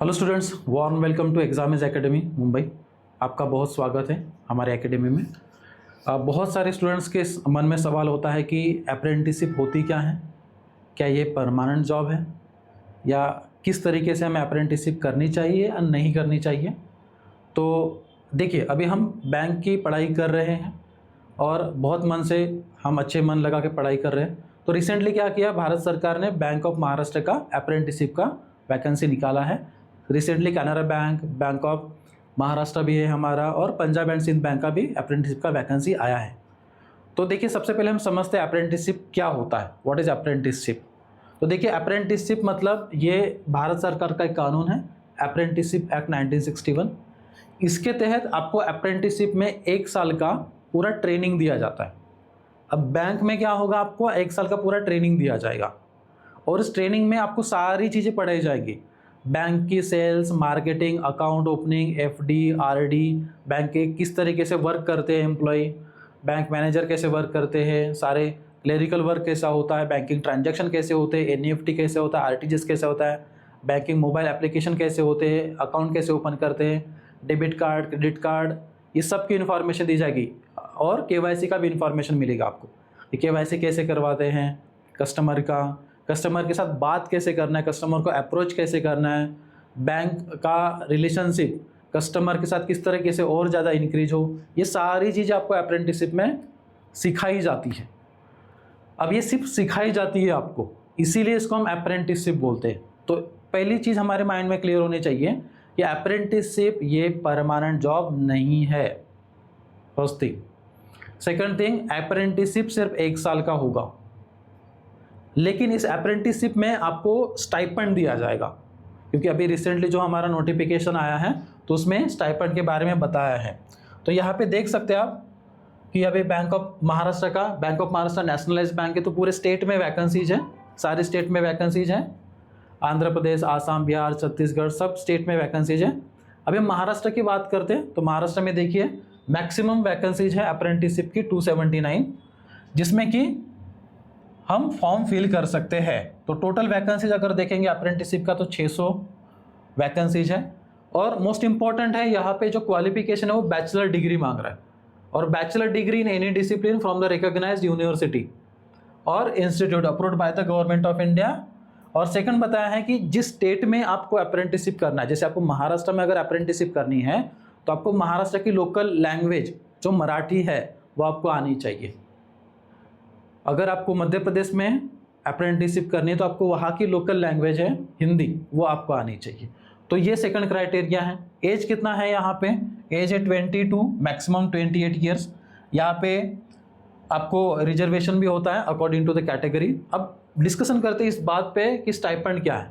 Hello students, warm welcome to Examiz academy Mumbai. आपका बहुत स्वागत है हमारे एकेडमी में। बहुत सारे स्टूडेंट्स के मन में सवाल होता है कि अप्रेंटिसशिप होती क्या है, क्या ये परमानेंट जॉब है, या किस तरीके से हमें अप्रेंटिसशिप करनी चाहिए या नहीं करनी चाहिए। तो देखिए, अभी हम बैंक की पढ़ाई कर रहे हैं और बहुत मन से हम अच्छे मन लगा के पढ़ाई कर रहे हैं। तो रिसेंटली क्या किया, भारत सरकार ने बैंक ऑफ महाराष्ट्र का अप्रेंटिसशिप का वैकेंसी निकाला है। Recently Canara bank, bank of Maharashtra भी है हमारा, और पंजाब एंड सिंध बैंक का भी अप्रेंटिसशिप का वैकेंसी आया है। तो देखिए, सबसे पहले हम समझते हैं अप्रेंटिसशिप क्या होता है, व्हाट इज़ अप्रेंटिसशिप। तो देखिए, अप्रेंटिसशिप मतलब ये भारत सरकार का एक कानून है, अप्रेंटिसशिप एक्ट 1961। इसके तहत आपको अप्रेंटिसशिप में 1 साल का पूरा ट्रेनिंग दिया जाता है। अब बैंक में क्या होगा, आपको 1 साल का पूरा ट्रेनिंग दिया जाएगा और इस ट्रेनिंग में आपको सारी चीज़ें पढ़ाई जाएगी। बैंक की sales, marketing, account opening, FD, RD, bank के किस तरीके से वर्क करते हैं एम्प्लॉय, बैंक मैनेजर कैसे वर्क करते हैं, सारे क्लेरिकल वर्क कैसा होता है, बैंकिंग ट्रांजैक्शन कैसे होते हैं, एनईएफटी कैसे होता है, आरटीजीएस कैसे होता है, बैंकिंग मोबाइल एप्लीकेशन कैसे होते हैं, अकाउंट कैसे ओपन करते हैं, डेबिट कार्ड, क्रेडिट कार्ड, ये सब की इन्फॉर्मेशन दी जाएगी। और केवाईसी का भी इन्फॉर्मेशन मिलेगा आपको, केवाईसी कैसे करवाते हैं कस्टमर का, कस्टमर के साथ बात कैसे करना है, कस्टमर को अप्रोच कैसे करना है, बैंक का रिलेशनशिप कस्टमर के साथ किस तरीके से और ज़्यादा इंक्रीज हो, ये सारी चीज़ें आपको अप्रेंटिसशिप में सिखाई जाती है। अब ये सिर्फ सिखाई जाती है आपको, इसीलिए इसको हम अप्रेंटिसशिप बोलते हैं। तो पहली चीज़ हमारे माइंड में क्लियर होनी चाहिए कि अप्रेंटिसशिप ये परमानेंट जॉब नहीं है, first thing. Second thing, apprenticeship सिर्फ 1 साल का होगा, लेकिन इस अप्रेंटिसशिप में आपको स्टाइपेंड दिया जाएगा, क्योंकि अभी रिसेंटली जो हमारा नोटिफिकेशन आया है तो उसमें स्टाइपेंड के बारे में बताया है। तो यहाँ पे देख सकते हैं आप कि अभी bank of Maharashtra nationalise bank है, तो पूरे स्टेट में वैकेंसीज है, सारे स्टेट में वैकेंसीज हैं। आंध्र प्रदेश, आसाम, बिहार, छत्तीसगढ़, सब स्टेट में वैकेंसीज है। अभी हम महाराष्ट्र की बात करते हैं तो महाराष्ट्र में देखिए मैक्सिमम वैकेंसीज है अप्रेंटिसशिप की 279, जिसमें कि हम फॉर्म फिल कर सकते हैं। तो टोटल वैकेंसीज अगर देखेंगे अप्रेंटिसशिप का तो 600 वैकेंसीज है। और मोस्ट इंपॉर्टेंट है यहाँ पे जो क्वालिफिकेशन है वो बैचलर डिग्री मांग रहा है, और bachelor degree in any discipline from the recognised university और institute approved by the government of India. और सेकंड बताया है कि जिस स्टेट में आपको अप्रेंटिसशिप करना है, जैसे आपको महाराष्ट्र में अगर अप्रेंटिसशिप करनी है तो आपको महाराष्ट्र की लोकल लैंग्वेज जो मराठी है वो आपको आनी चाहिए। अगर आपको मध्य प्रदेश में अप्रेंटिसशिप करनी है तो आपको वहाँ की लोकल लैंग्वेज है हिंदी, वो आपको आनी चाहिए। तो ये सेकंड क्राइटेरिया है। एज कितना है यहाँ पे, एज है 22, मैक्सिमम 28 ईयर्स। यहाँ पे आपको रिजर्वेशन भी होता है अकॉर्डिंग टू द कैटेगरी। अब डिस्कशन करते हैं इस बात पे कि स्टाइपेंड क्या है।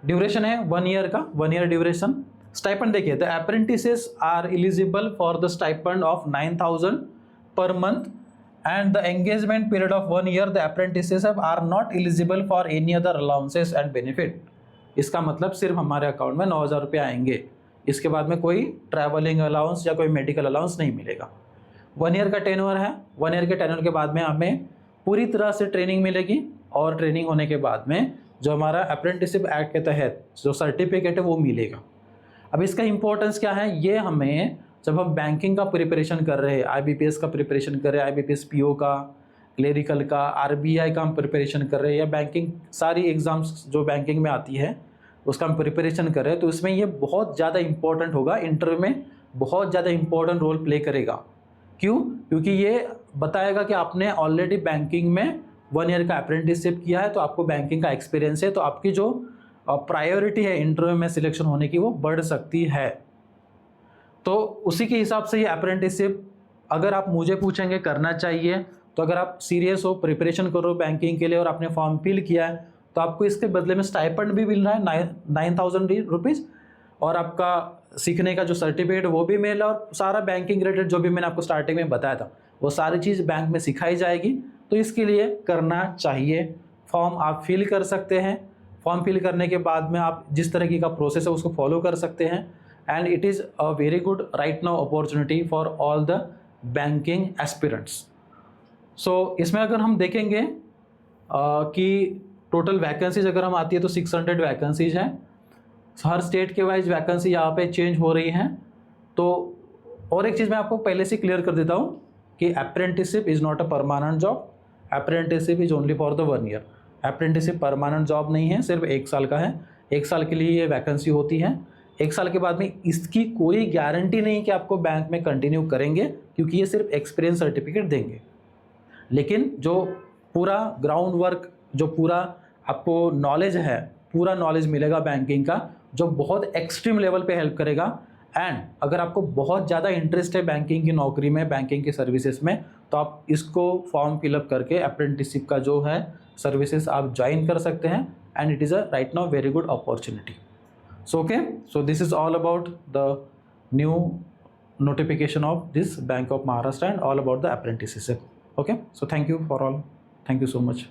ड्यूरेशन है 1 ईयर का, 1 ईयर ड्यूरेशन। स्टाइपेंड देखिए, the apprentices are eligible for the stipend of 9,000 पर month and the engagement period of 1 year the apprentices are not eligible for any other allowances and benefit। इसका मतलब सिर्फ हमारे account में 9,000 रुपये आएंगे, इसके बाद में कोई ट्रैवलिंग अलाउंस या कोई मेडिकल अलाउंस नहीं मिलेगा। 1 ईयर का टेन्योर है। 1 ईयर के टेन्योर के बाद में हमें पूरी तरह से ट्रेनिंग मिलेगी, और ट्रेनिंग होने के बाद में जो हमारा अप्रेंटिसशिप एक्ट के तहत जो सर्टिफिकेट है वो मिलेगा। अब इसका इंपॉर्टेंस क्या है, ये हमें जब हम बैंकिंग का प्रिपरेशन कर रहे हैं, आईबीपीएस का प्रिपरेशन कर रहे हैं, आईबीपीएस पीओ का, क्लेरिकल का, आरबीआई का हम प्रिपरेशन कर रहे हैं, या बैंकिंग सारी एग्जाम्स जो बैंकिंग में आती है उसका हम प्रिपरेशन कर रहे हैं, तो इसमें ये बहुत ज़्यादा इंपॉर्टेंट होगा, इंटरव्यू में बहुत ज़्यादा इंपॉर्टेंट रोल प्ले करेगा। क्यों? क्योंकि ये बताएगा कि आपने ऑलरेडी बैंकिंग में 1 ईयर का अप्रेंटिसशिप किया है, तो आपको बैंकिंग का एक्सपीरियंस है, तो आपकी जो प्रायोरिटी है इंटरव्यू में सिलेक्शन होने की वो बढ़ सकती है। तो उसी के हिसाब से ये अप्रेंटिसशिप, अगर आप मुझे पूछेंगे करना चाहिए, तो अगर आप सीरियस हो, प्रिपरेशन करो बैंकिंग के लिए और आपने फॉर्म फिल किया है, तो आपको इसके बदले में स्टाइपेंड भी मिल रहा है 9,000 रुपीज़, और आपका सीखने का जो सर्टिफिकेट वो भी मिल रहा है, और सारा बैंकिंग रिलेटेड जो भी मैंने आपको स्टार्टिंग में बताया था वो सारी चीज़ बैंक में सिखाई जाएगी। तो इसके लिए करना चाहिए। फॉर्म आप फिल कर सकते हैं, फॉर्म फिल करने के बाद में आप जिस तरीके का प्रोसेस है उसको फॉलो कर सकते हैं, and it is a very good right now opportunity for all the banking aspirants। so इसमें अगर हम देखेंगे कि टोटल वैकेंसीज अगर हम आती है तो 600 वैकेंसीज हैं, हर स्टेट के वाइज वैकेंसी यहाँ पे चेंज हो रही हैं। तो और एक चीज़ मैं आपको पहले से क्लियर कर देता हूँ कि apprenticeship is not a permanent job, apprenticeship is only for the 1 year. Apprenticeship permanent job नहीं है, सिर्फ 1 साल का है। 1 साल के लिए ये वैकेंसी होती है। 1 साल के बाद में इसकी कोई गारंटी नहीं कि आपको बैंक में कंटिन्यू करेंगे, क्योंकि ये सिर्फ एक्सपीरियंस सर्टिफिकेट देंगे। लेकिन जो पूरा ग्राउंड वर्क, जो पूरा आपको नॉलेज है, पूरा नॉलेज मिलेगा बैंकिंग का, जो बहुत एक्सट्रीम लेवल पे हेल्प करेगा। एंड अगर आपको बहुत ज़्यादा इंटरेस्ट है बैंकिंग की नौकरी में, बैंकिंग की सर्विसेज में, तो आप इसको फॉर्म फिलअप करके अप्रेंटिसशिप का जो है सर्विसेज आप ज्वाइन कर सकते हैं। And it is a right now very good opportunity. So okay, so this is all about the new notification of this Bank of Maharashtra and all about the apprenticeship. Okay, so thank you for all. Thank you so much.